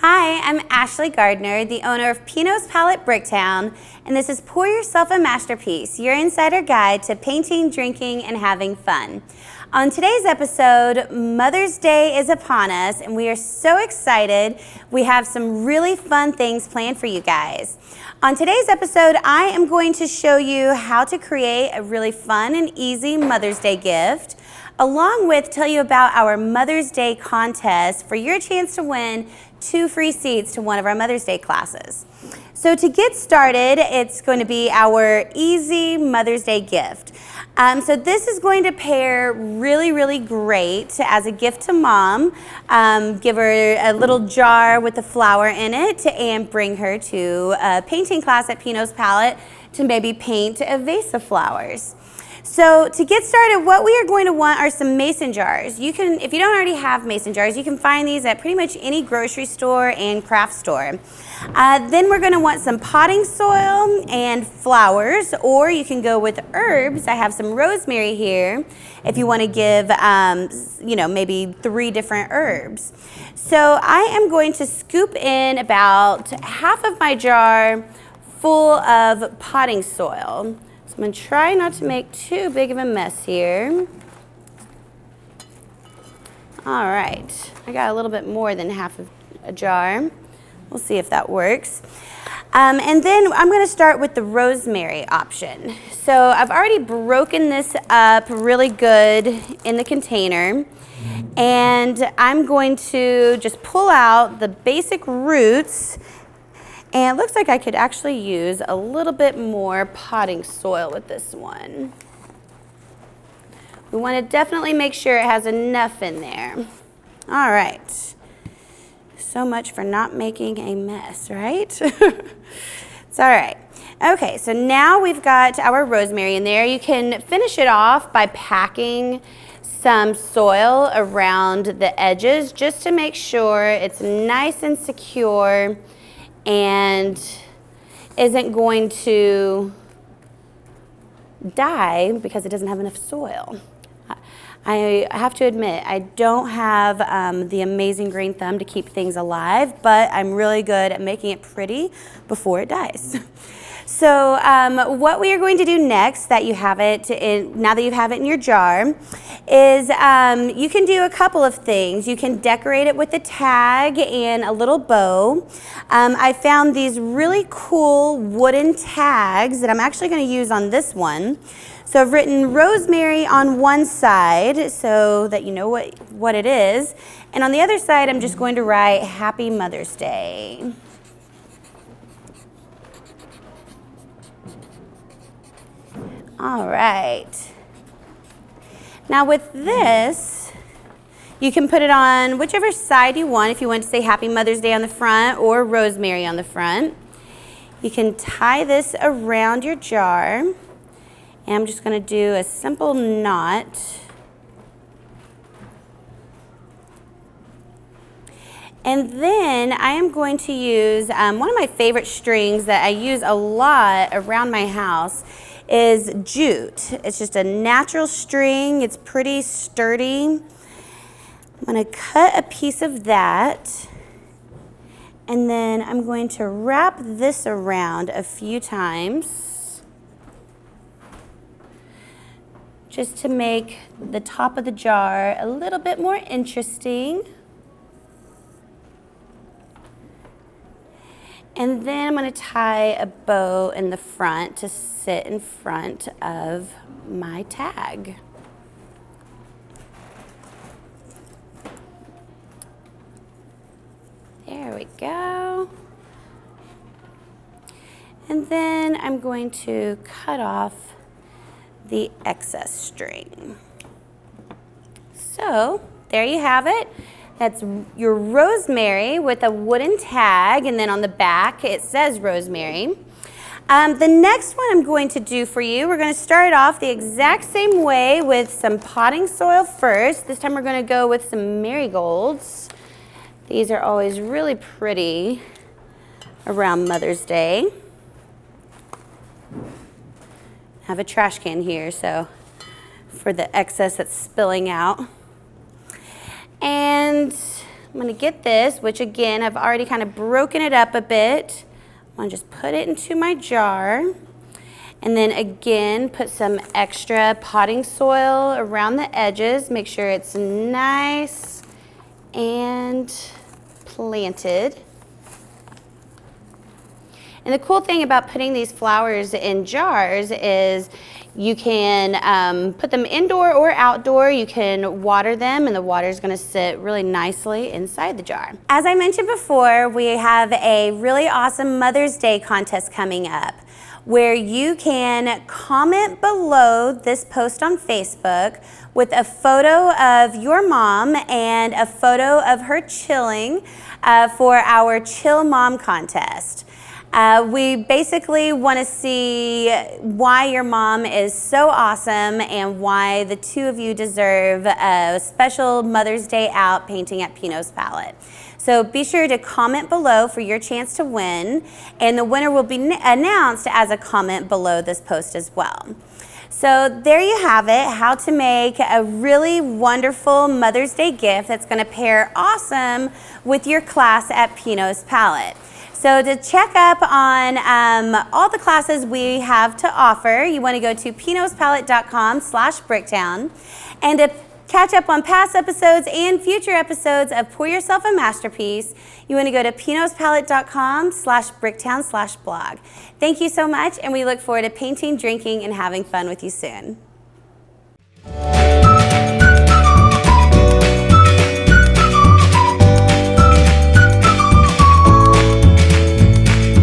Hi, I'm Ashley Gardner, the owner of Pinot's Palette Bricktown, and this is Pour Yourself a Masterpiece, your insider guide to painting, drinking, and having fun. On today's episode, Mother's Day is upon us, and we are so excited. We have some really fun things planned for you guys. On today's episode, I am going to show you how to create a really fun and easy Mother's Day gift, along with tell you about our Mother's Day contest for your chance to win 2 free seats to one of our Mother's Day classes. So to get started, it's going to be our easy Mother's Day gift. So this is going to pair really great as a gift to mom. Give her a little jar with the flower in it and bring her to a painting class at Pinot's Palette to maybe paint a vase of flowers. So to get started, what we are going to want are some mason jars. You can, if you don't already have mason jars, you can find these at pretty much any grocery store and craft store. Then we're going to want some potting soil and flowers, or you can go with herbs. I have some rosemary here if you want to give, maybe 3 different herbs. So I am going to scoop in about half of my jar full of potting soil. I'm going to try not to make too big of a mess here. All right, I got a little bit more than half of a jar. We'll see if that works. And then I'm going to start with the rosemary option. So I've already broken this up really good in the container. And I'm going to just pull out the basic roots. And it looks like I could actually use a little bit more potting soil with this one. We want to definitely make sure it has enough in there. All right. So much for not making a mess, right? It's all right. Okay, so now we've got our rosemary in there. You can finish it off by packing some soil around the edges just to make sure it's nice and secure and isn't going to die because it doesn't have enough soil. I have to admit, I don't have the amazing green thumb to keep things alive, but I'm really good at making it pretty before it dies. So what we are going to do next, that you have it now that you have it in your jar, is you can do a couple of things. You can decorate it with a tag and a little bow. I found these really cool wooden tags that I'm actually going to use on this one. So I've written rosemary on one side so that you know what it is. And on the other side, I'm just going to write Happy Mother's Day. All right. Now with this, you can put it on whichever side you want. If you want to say Happy Mother's Day on the front or rosemary on the front. You can tie this around your jar. And I'm just going to do a simple knot. And then I am going to use one of my favorite strings that I use a lot around my house is jute. It's just a natural string. It's pretty sturdy. I'm going to cut a piece of that. And then I'm going to wrap this around a few times, just to make the top of the jar a little bit more interesting. And then I'm going to tie a bow in the front to sit in front of my tag. There we go. And then I'm going to cut off the excess string. So there you have it. That's your rosemary with a wooden tag, and then on the back it says rosemary. The next one I'm going to do for you, we're going to start off the exact same way with some potting soil first. This time we're going to go with some marigolds. These are always really pretty around Mother's Day. I have a trash can here, so for the excess that's spilling out. And I'm gonna get this, which again, I've already kind of broken it up a bit. I'm gonna just put it into my jar. And then again, put some extra potting soil around the edges. Make sure it's nice and planted. And the cool thing about putting these flowers in jars is you can put them indoor or outdoor. You can water them and the water is going to sit really nicely inside the jar. As I mentioned before, we have a really awesome Mother's Day contest coming up where you can comment below this post on Facebook with a photo of your mom and a photo of her chilling for our Chill Mom contest. We basically want to see why your mom is so awesome and why the two of you deserve a special Mother's Day out painting at Pinot's Palette. So be sure to comment below for your chance to win, and the winner will be announced as a comment below this post as well. So there you have it, how to make a really wonderful Mother's Day gift that's going to pair awesome with your class at Pinot's Palette. So to check up on all the classes we have to offer, you want to go to pinotspalette.com/bricktown. And to catch up on past episodes and future episodes of Pour Yourself a Masterpiece, you want to go to pinotspalette.com/bricktown/blog. Thank you so much, and we look forward to painting, drinking, and having fun with you soon.